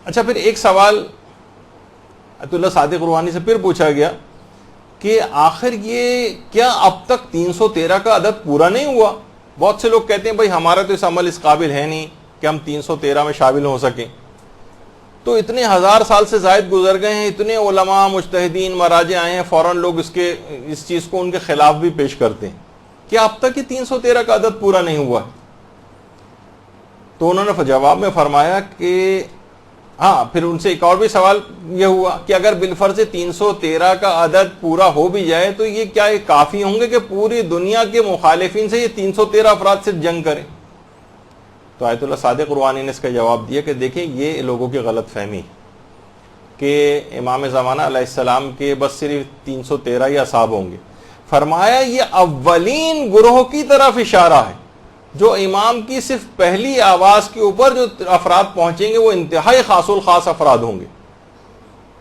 اچھا، پھر ایک سوال آیت اللہ صادق روحانی سے پھر پوچھا گیا کہ آخر یہ کیا اب تک 313 کا عدد پورا نہیں ہوا؟ بہت سے لوگ کہتے ہیں بھائی ہمارا تو اس عمل اس قابل ہے نہیں کہ ہم 313 میں شامل ہو سکیں. تو اتنے ہزار سال سے زائد گزر گئے ہیں، اتنے علماء مجتہدین مراجع آئے ہیں، فوراً لوگ اس چیز کو ان کے خلاف بھی پیش کرتے ہیں کہ اب تک یہ 313 کا عدد پورا نہیں ہوا ہے. تو انہوں نے جواب میں فرمایا کہ ہاں. پھر ان سے ایک اور بھی سوال یہ ہوا کہ اگر بالفرض 313 کا عدد پورا ہو بھی جائے تو یہ کیا کافی ہوں گے کہ پوری دنیا کے مخالفین سے یہ 313 افراد صرف جنگ کریں؟ تو آیت اللہ صادق روحانی نے اس کا جواب دیا کہ دیکھیں یہ لوگوں کی غلط فہمی کہ امام زمانہ علیہ السلام کے بس صرف 313 ہی اصحاب ہوں گے. فرمایا یہ اولین گروہ کی طرف اشارہ ہے، جو امام کی صرف پہلی آواز کے اوپر جو افراد پہنچیں گے وہ انتہائی خاص الخاص افراد ہوں گے،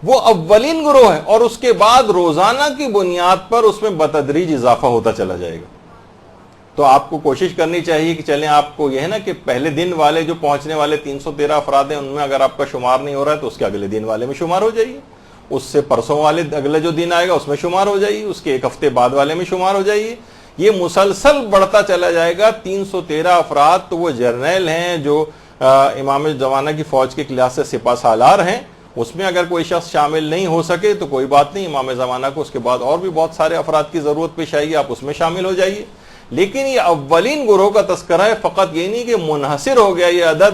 وہ اولین گروہ ہے، اور اس کے بعد روزانہ کی بنیاد پر اس میں بتدریج اضافہ ہوتا چلا جائے گا. تو آپ کو کوشش کرنی چاہیے کہ چلیں، آپ کو یہ ہے نا کہ پہلے دن والے جو پہنچنے والے 313 افراد ہیں ان میں اگر آپ کا شمار نہیں ہو رہا ہے تو اس کے اگلے دن والے میں شمار ہو جائیے، اس سے پرسوں والے اگلے جو دن آئے گا اس میں شمار ہو جائیے، اس کے ایک ہفتے بعد والے میں شمار ہو جائیے. یہ مسلسل بڑھتا چلا جائے گا. 313 افراد تو وہ جرنیل ہیں جو امام زمانہ کی فوج کے کلاس سے سپہ سالار ہیں، اس میں اگر کوئی شخص شامل نہیں ہو سکے تو کوئی بات نہیں، امام زمانہ کو اس کے بعد اور بھی بہت سارے افراد کی ضرورت پیش آئے گی، آپ اس میں شامل ہو جائیے. لیکن یہ اولین گروہ کا تذکرہ ہے، فقط یہ نہیں کہ منحصر ہو گیا یہ عدد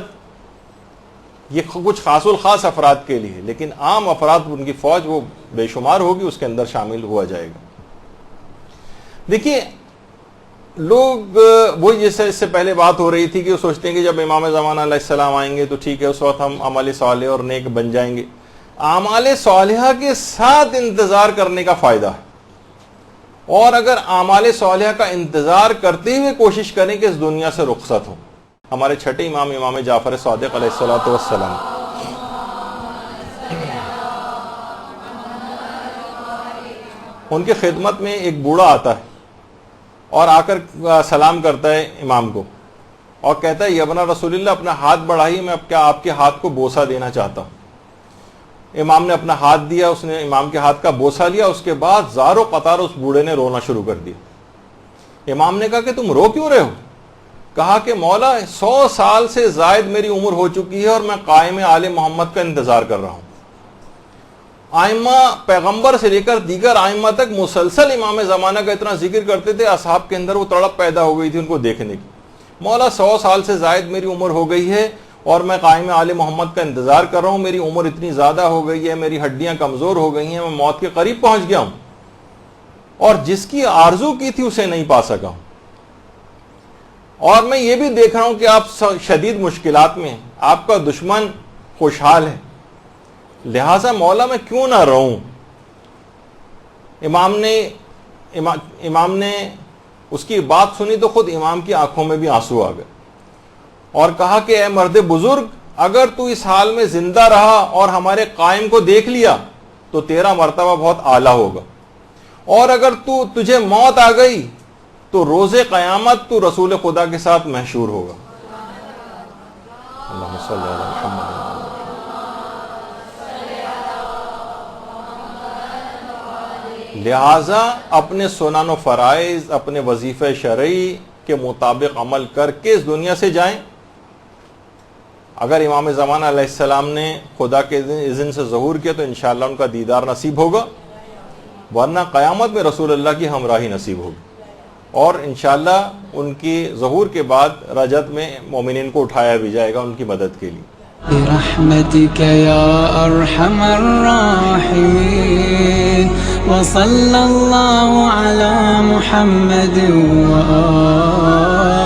یہ کچھ خاص الخاص افراد کے لیے، لیکن عام افراد ان کی فوج وہ بے شمار ہوگی، اس کے اندر شامل ہوا جائے گا. دیکھیے لوگ وہ جیسے اس سے پہلے بات ہو رہی تھی کہ وہ سوچتے ہیں کہ جب امام زمانہ علیہ السلام آئیں گے تو ٹھیک ہے اس وقت ہم عمل صالح اور نیک بن جائیں گے. اعمال صالحہ کے ساتھ انتظار کرنے کا فائدہ ہے، اور اگر اعمال صالحہ کا انتظار کرتے ہوئے کوشش کریں کہ اس دنیا سے رخصت ہو. ہمارے چھٹے امام امام جعفر صادق علیہ السلام ان کی خدمت میں ایک بوڑھا آتا ہے اور آ کر سلام کرتا ہے امام کو اور کہتا ہے یبنا رسول اللہ اپنا ہاتھ بڑھائیے، میں کیا آپ کے ہاتھ کو بوسہ دینا چاہتا ہوں. امام نے اپنا ہاتھ دیا، اس نے امام کے ہاتھ کا بوسہ لیا، اس کے بعد زارو قطار اس بوڑھے نے رونا شروع کر دیا. امام نے کہا کہ تم رو کیوں رہے ہو؟ کہا کہ مولا 100 سال سے زائد میری عمر ہو چکی ہے اور میں قائم آل محمد کا انتظار کر رہا ہوں. آئمہ پیغمبر سے لے کر دیگر آئمہ تک مسلسل امام زمانہ کا اتنا ذکر کرتے تھے، اصحاب کے اندر وہ تڑپ پیدا ہو گئی تھی ان کو دیکھنے کی. مولا 100 سال سے زائد میری عمر ہو گئی ہے اور میں قائم آل محمد کا انتظار کر رہا ہوں، میری عمر اتنی زیادہ ہو گئی ہے، میری ہڈیاں کمزور ہو گئی ہیں، میں موت کے قریب پہنچ گیا ہوں اور جس کی آرزو کی تھی اسے نہیں پا سکا ہوں. اور میں یہ بھی دیکھ رہا ہوں کہ آپ شدید مشکلات میں ہیں، آپ کا دشمن خوشحال ہے، لہٰذا مولا میں کیوں نہ رہوں. امام نے اس کی بات سنی تو خود امام کی آنکھوں میں بھی آنسو آ گئے اور کہا کہ اے مرد بزرگ، اگر تو اس حال میں زندہ رہا اور ہمارے قائم کو دیکھ لیا تو تیرا مرتبہ بہت اعلیٰ ہوگا، اور اگر تجھے موت آ گئی تو روز قیامت تو رسول خدا کے ساتھ محشور ہوگا. اللہم صلی علی محمد. لہٰذا اپنے سنن و فرائض، اپنے وظیفہ شرعی کے مطابق عمل کر کے اس دنیا سے جائیں. اگر امام زمانہ علیہ السلام نے خدا کے اذن سے ظہور کیا تو انشاءاللہ ان کا دیدار نصیب ہوگا، ورنہ قیامت میں رسول اللہ کی ہمراہی نصیب ہوگی، اور انشاءاللہ ان کی ظہور کے بعد رجت میں مومنین کو اٹھایا بھی جائے گا ان کی مدد کے لیے. برحمتك يا أرحم الراحمين وصلى الله على محمد وآله